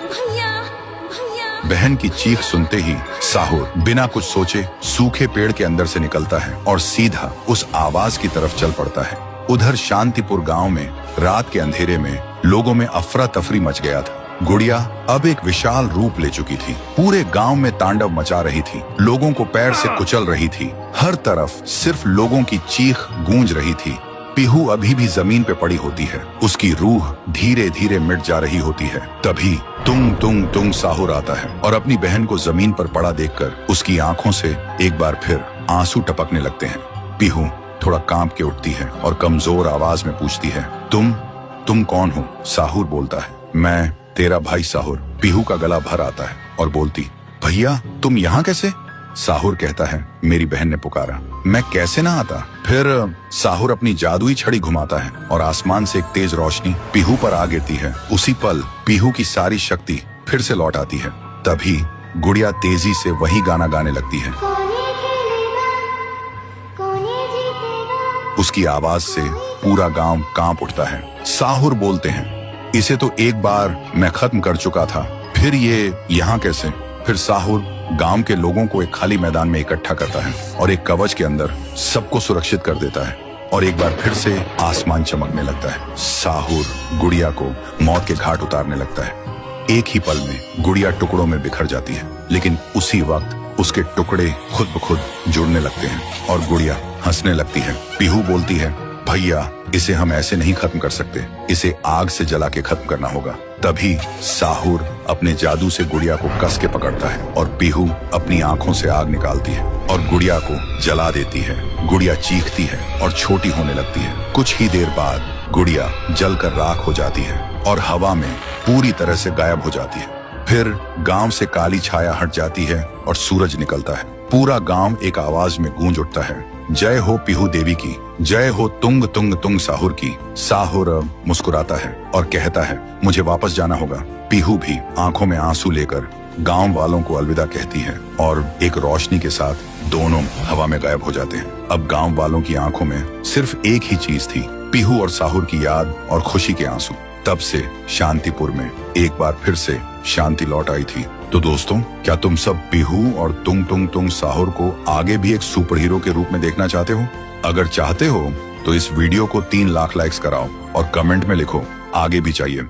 भैया भैया। बहन की चीख सुनते ही साहुर बिना कुछ सोचे सूखे पेड़ के अंदर से निकलता है और सीधा उस आवाज की तरफ चल पड़ता है। उधर शांतिपुर गांव में रात के अंधेरे में लोगों में अफरा तफरी मच गया था। गुड़िया अब एक विशाल रूप ले चुकी थी, पूरे गांव में तांडव मचा रही थी, लोगों को पैर से कुचल रही थी। हर तरफ सिर्फ लोगों की चीख गूंज रही थी। पीहू अभी भी जमीन पे पड़ी होती है, उसकी रूह धीरे धीरे मिट जा रही होती है। तभी तुंग तुंग तुंग साहुर आता है और अपनी बहन को जमीन पर पड़ा देखकर उसकी आंखों से एक बार फिर आंसू टपकने लगते हैं। पीहू थोड़ा कांप के उठती है और कमजोर आवाज में पूछती है, तुम कौन हो? साहुर बोलता है, मैं तेरा भाई साहुर। पीहू का गला भर आता है और बोलती, भैया तुम यहाँ कैसे? साहुर कहता है, मेरी बहन ने पुकारा, मैं कैसे ना आता। फिर साहुर अपनी जादुई छड़ी घुमाता है और आसमान से एक तेज रोशनी पीहू पर आ गिरती है। उसी पल पीहू की सारी शक्ति फिर से लौट आती है। तभी गुड़िया तेजी से वही गाना गाने लगती है। उसकी आवाज से पूरा गांव कांप उठता है। साहुर बोलते हैं, इसे तो एक बार मैं खत्म कर चुका था, फिर ये यहाँ कैसे? फिर साहुर गांव के लोगों को एक खाली मैदान में इकट्ठा करता है और एक कवच के अंदर सबको सुरक्षित कर देता है और एक बार फिर से आसमान चमकने लगता है। साहुर गुड़िया को मौत के घाट उतारने लगता है। एक ही पल में गुड़िया टुकड़ों में बिखर जाती है, लेकिन उसी वक्त उसके टुकड़े खुद ब खुद जुड़ने लगते हैं और गुड़िया हंसने लगती है। पीहू बोलती है, भैया इसे हम ऐसे नहीं खत्म कर सकते, इसे आग से जला के खत्म करना होगा। तभी साहुर अपने जादू से गुड़िया को कस के पकड़ता है और पीहू अपनी आंखों से आग निकालती है और गुड़िया को जला देती है। गुड़िया चीखती है और छोटी होने लगती है। कुछ ही देर बाद गुड़िया जलकर राख हो जाती है और हवा में पूरी तरह से गायब हो जाती है। फिर गांव से काली छाया हट जाती है और सूरज निकलता है। पूरा गांव एक आवाज में गूंज उठता है, जय हो पीहू देवी की, जय हो तुंग तुंग तुंग साहुर की। साहुर मुस्कुराता है और कहता है, मुझे वापस जाना होगा। पीहू भी आंखों में आंसू लेकर गांव वालों को अलविदा कहती है और एक रोशनी के साथ दोनों हवा में गायब हो जाते हैं। अब गांव वालों की आंखों में सिर्फ एक ही चीज थी, पीहू और साहुर की याद और खुशी के आंसू। तब से शांतिपुर में एक बार फिर से शांति लौट आई थी। तो दोस्तों, क्या तुम सब पीहू और तुंग तुंग तुंग साहुर को आगे भी एक सुपर हीरो के रूप में देखना चाहते हो? अगर चाहते हो तो इस वीडियो को 3 लाख लाइक्स कराओ और कमेंट में लिखो, आगे भी चाहिए।